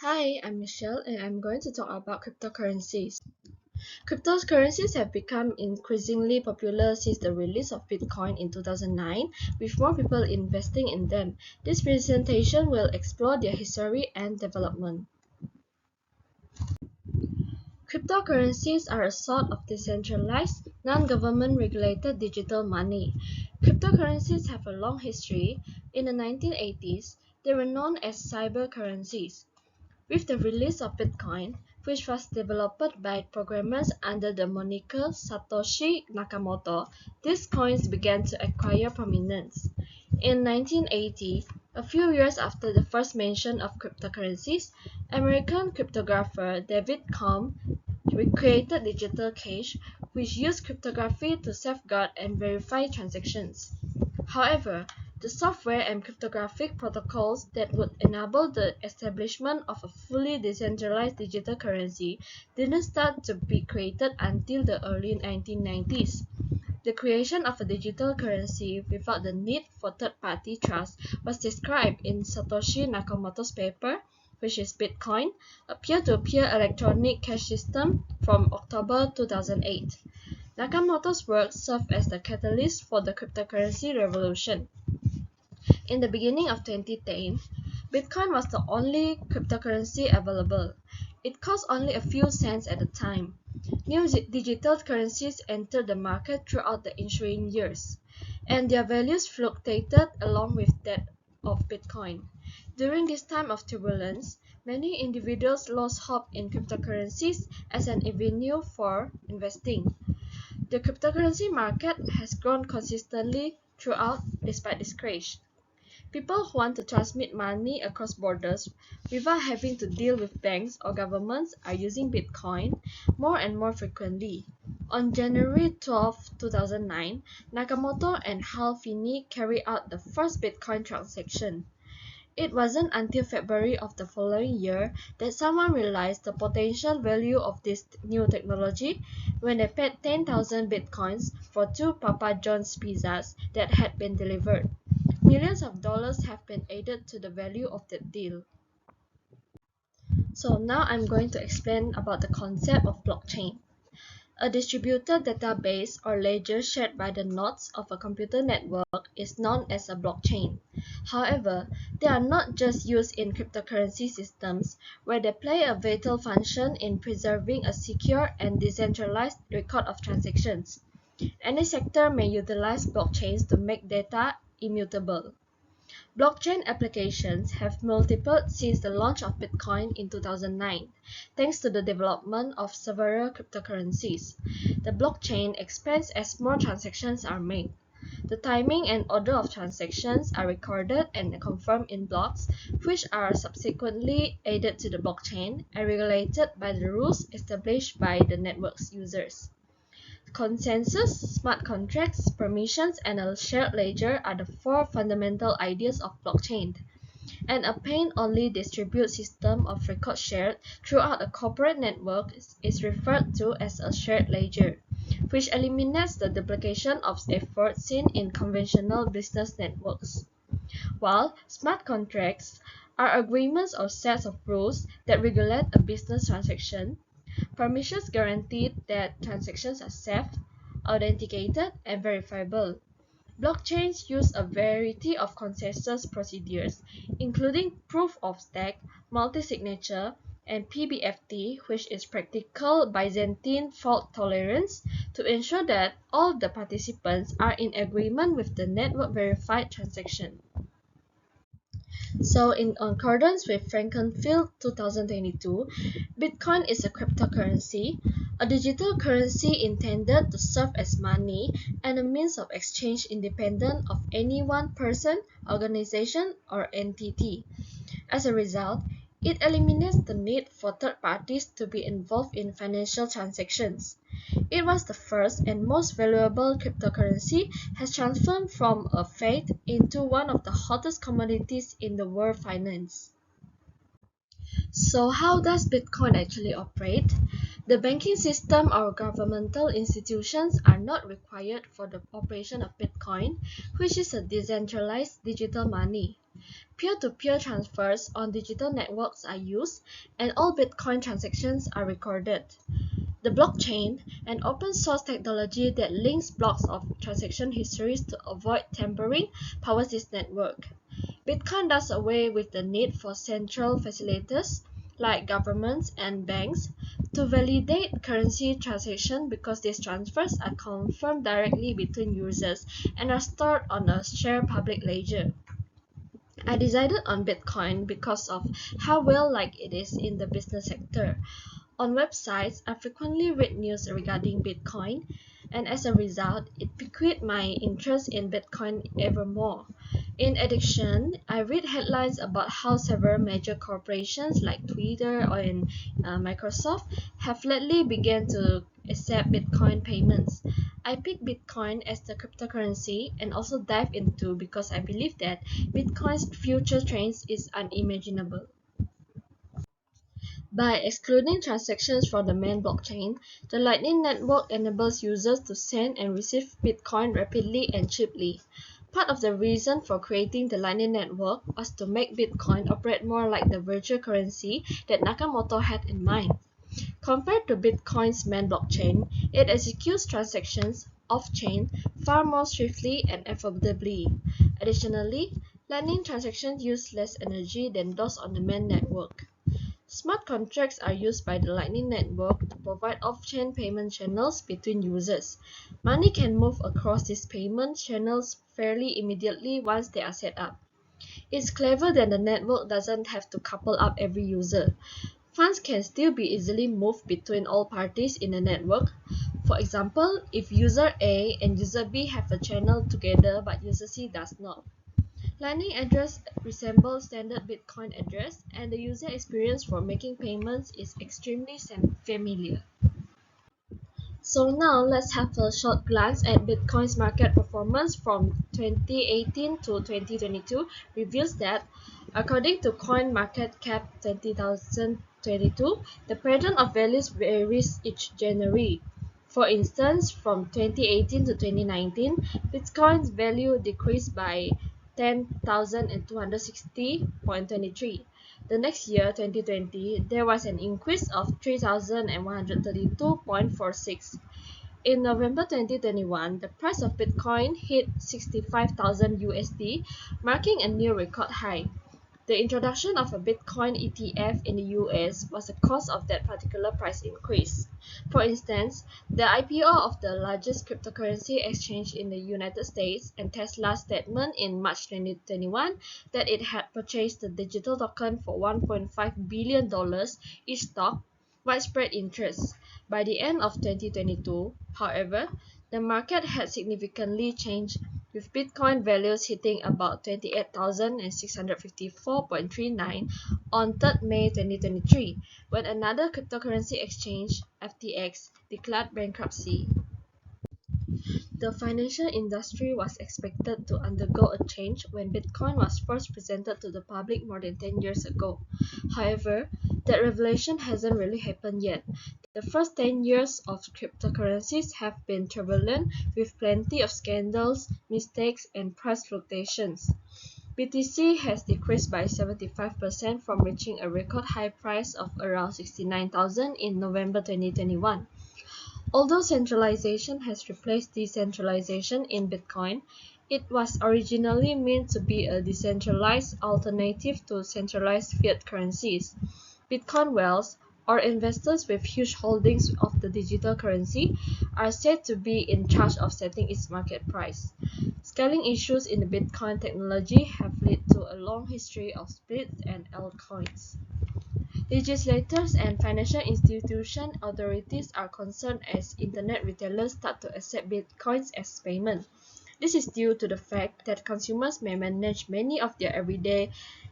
Hi, I'm Michelle and I'm going to talk about cryptocurrencies. Cryptocurrencies have become increasingly popular since the release of Bitcoin in 2009, with more people investing in them. This presentation will explore their history and development. Cryptocurrencies are a sort of decentralized, non-government regulated digital money. Cryptocurrencies have a long history. In the 1980s, they were known as cyber currencies. With the release of Bitcoin, which was developed by programmers under the moniker Satoshi Nakamoto, these coins began to acquire prominence. In 1980, a few years after the first mention of cryptocurrencies, American cryptographer David Combs created digital cash, which used cryptography to safeguard and verify transactions. However, the software and cryptographic protocols that would enable the establishment of a fully decentralized digital currency didn't start to be created until the early 1990s. The creation of a digital currency without the need for third-party trust was described in Satoshi Nakamoto's paper, which is Bitcoin, a peer-to-peer electronic cash system from October 2008. Nakamoto's work served as the catalyst for the cryptocurrency revolution. In the beginning of 2010, Bitcoin was the only cryptocurrency available. It cost only a few cents at the time. New digital currencies entered the market throughout the ensuing years, and their values fluctuated along with that of Bitcoin. During this time of turbulence, many individuals lost hope in cryptocurrencies as an avenue for investing. The cryptocurrency market has grown consistently throughout despite this crash. People who want to transmit money across borders without having to deal with banks or governments are using Bitcoin more and more frequently. On January 12, 2009, Nakamoto and Hal Finney carried out the first Bitcoin transaction. It wasn't until February of the following year that someone realized the potential value of this new technology when they paid 10,000 bitcoins for two Papa John's pizzas that had been delivered. Millions of dollars have been added to the value of that deal. So now I'm going to explain about the concept of blockchain. A distributed database or ledger shared by the nodes of a computer network is known as a blockchain. However, they are not just used in cryptocurrency systems, where they play a vital function in preserving a secure and decentralized record of transactions. Any sector may utilize blockchains to make data immutable. Blockchain applications have multiplied since the launch of Bitcoin in 2009, thanks to the development of several cryptocurrencies. The blockchain expands as more transactions are made. The timing and order of transactions are recorded and confirmed in blocks, which are subsequently added to the blockchain and regulated by the rules established by the network's users. Consensus, smart contracts, permissions, and a shared ledger are the four fundamental ideas of blockchain, and a pane-only distributed system of records shared throughout a corporate network is referred to as a shared ledger, which eliminates the duplication of effort seen in conventional business networks. While smart contracts are agreements or sets of rules that regulate a business transaction, permissions guarantee that transactions are safe, authenticated, and verifiable. Blockchains use a variety of consensus procedures, including proof of stake, multi-signature, and PBFT, which is practical Byzantine fault tolerance, to ensure that all the participants are in agreement with the network verified transaction. So in accordance with Frankenfield 2022, Bitcoin is a cryptocurrency, a digital currency intended to serve as money and a means of exchange independent of any one person, organization, or entity. As a result, it eliminates the need for third parties to be involved in financial transactions. It was the first and most valuable cryptocurrency, has transformed from a fad into one of the hottest commodities in the world finance. So how does Bitcoin actually operate? The banking system or governmental institutions are not required for the operation of Bitcoin, which is a decentralized digital money. Peer-to-peer transfers on digital networks are used, and all Bitcoin transactions are recorded. The blockchain, an open-source technology that links blocks of transaction histories to avoid tampering, powers this network. Bitcoin does away with the need for central facilitators like governments and banks to validate currency transactions because these transfers are confirmed directly between users and are stored on a shared public ledger. I decided on Bitcoin because of how well-liked it is in the business sector. On websites, I frequently read news regarding Bitcoin, and as a result, it piqued my interest in Bitcoin ever more. In addition, I read headlines about how several major corporations like Twitter and Microsoft have lately begun to accept Bitcoin payments. I picked Bitcoin as the cryptocurrency and also dive into because I believe that Bitcoin's future trends is unimaginable. By excluding transactions from the main blockchain, the Lightning Network enables users to send and receive Bitcoin rapidly and cheaply. Part of the reason for creating the Lightning Network was to make Bitcoin operate more like the virtual currency that Nakamoto had in mind. Compared to Bitcoin's main blockchain, it executes transactions off-chain far more swiftly and affordably. Additionally, Lightning transactions use less energy than those on the main network. Smart contracts are used by the Lightning Network to provide off-chain payment channels between users. Money can move across these payment channels fairly immediately once they are set up. It's clever that the network doesn't have to couple up every user. Funds can still be easily moved between all parties in the network. For example, if user A and user B have a channel together but user C does not. Lightning address resembles standard Bitcoin address, and the user experience for making payments is extremely familiar. So now let's have a short glance at Bitcoin's market performance from 2018 to 2022 reveals that, according to CoinMarketCap 2022, the pattern of values varies each January. For instance, from 2018 to 2019, Bitcoin's value decreased by 10,260.23. The next year, 2020, there was an increase of 3,132.46. In November 2021, the price of Bitcoin hit 65,000 USD, marking a new record high. The introduction of a Bitcoin ETF in the US was the cause of that particular price increase. For instance, the IPO of the largest cryptocurrency exchange in the United States and Tesla's statement in March 2021 that it had purchased the digital token for $1.5 billion each stock widespread interest. By the end of 2022, however, the market had significantly changed, with Bitcoin values hitting about 28,654.39 on 3rd May 2023, when another cryptocurrency exchange, FTX, declared bankruptcy. The financial industry was expected to undergo a change when Bitcoin was first presented to the public more than 10 years ago. However, that revelation hasn't really happened yet. The first 10 years of cryptocurrencies have been turbulent, with plenty of scandals, mistakes, and price fluctuations. BTC has decreased by 75% from reaching a record high price of around 69,000 in November 2021. Although centralization has replaced decentralization in Bitcoin, it was originally meant to be a decentralized alternative to centralized fiat currencies. Bitcoin whales, or investors with huge holdings of the digital currency, are said to be in charge of setting its market price. Scaling issues in the Bitcoin technology have led to a long history of splits and altcoins. Legislators and financial institution authorities are concerned as internet retailers start to accept bitcoins as payment. This is due to the fact that consumers may manage many of their everyday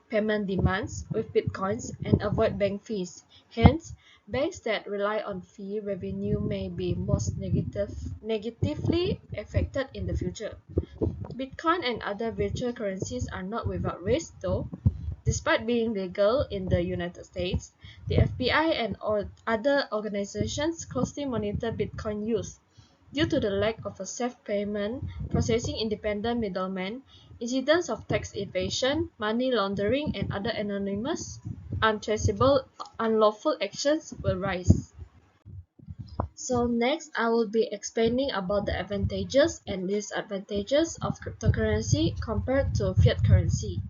payment demands with bitcoins and avoid bank fees. Hence, banks that rely on fee revenue may be most negatively affected in the future. Bitcoin and other virtual currencies are not without risk, though. Despite being legal in the United States, the FBI and other organizations closely monitor Bitcoin use. Due to the lack of a safe payment processing independent middleman, Incidents of tax evasion, money laundering, and other anonymous, untraceable, unlawful actions will rise. So next, I will be explaining about the advantages and disadvantages of cryptocurrency compared to fiat currency.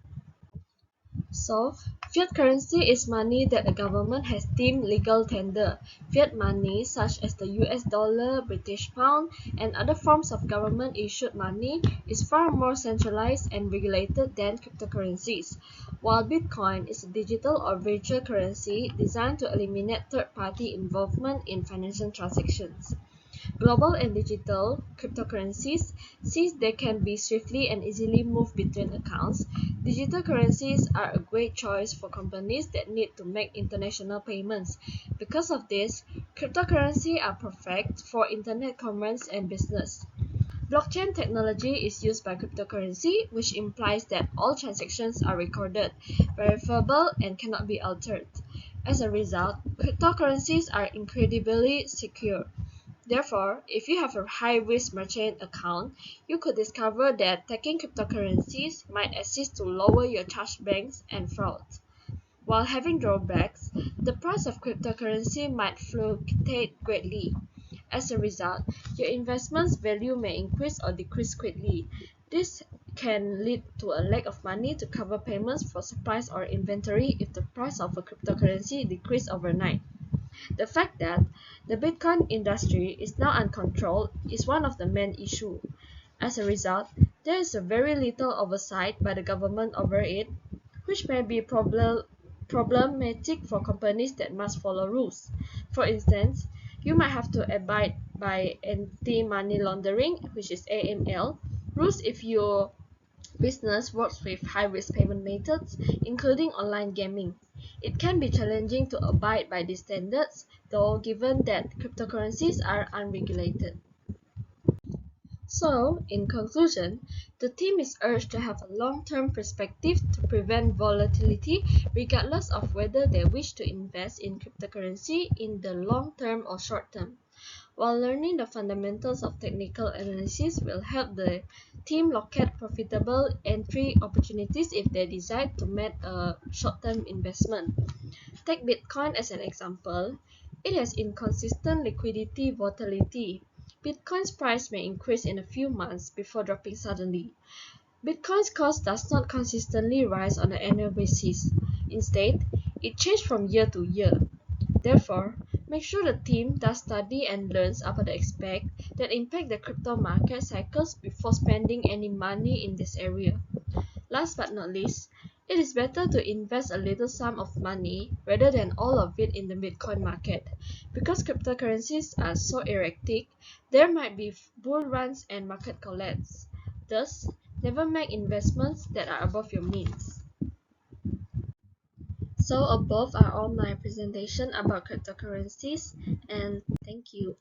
So, fiat currency is money that the government has deemed legal tender. Fiat money, such as the US dollar, British pound, and other forms of government-issued money, is far more centralized and regulated than cryptocurrencies, while Bitcoin is a digital or virtual currency designed to eliminate third-party involvement in financial transactions. Global and digital cryptocurrencies, since they can be swiftly and easily moved between accounts, digital currencies are a great choice for companies that need to make international payments. Because of this, cryptocurrency are perfect for internet commerce and business. Blockchain technology is used by cryptocurrency, which implies that all transactions are recorded, verifiable, and cannot be altered. As a result, cryptocurrencies are incredibly secure. Therefore, if you have a high-risk merchant account, you could discover that taking cryptocurrencies might assist to lower your chargebacks and fraud. While having drawbacks, the price of cryptocurrency might fluctuate greatly. As a result, your investment's value may increase or decrease quickly. This can lead to a lack of money to cover payments for supplies or inventory if the price of a cryptocurrency decreases overnight. The fact that the Bitcoin industry is now uncontrolled is one of the main issues. As a result, there is a very little oversight by the government over it, which may be problematic for companies that must follow rules. For instance, you might have to abide by anti-money laundering, which is AML, rules if your business works with high-risk payment methods, including online gaming. It can be challenging to abide by these standards, though, given that cryptocurrencies are unregulated. So, in conclusion, the team is urged to have a long-term perspective to prevent volatility, regardless of whether they wish to invest in cryptocurrency in the long term or short term. While learning the fundamentals of technical analysis will help the team locate profitable entry opportunities if they decide to make a short-term investment. Take Bitcoin as an example. It has inconsistent liquidity volatility. Bitcoin's price may increase in a few months before dropping suddenly. Bitcoin's cost does not consistently rise on an annual basis. Instead, it changes from year to year. Therefore, make sure the team does study and learns about the aspects that impact the crypto market cycles before spending any money in this area. Last but not least, it is better to invest a little sum of money rather than all of it in the Bitcoin market. Because cryptocurrencies are so erratic, there might be bull runs and market collapse. Thus, never make investments that are above your means. So above are all my presentation about cryptocurrencies, and thank you.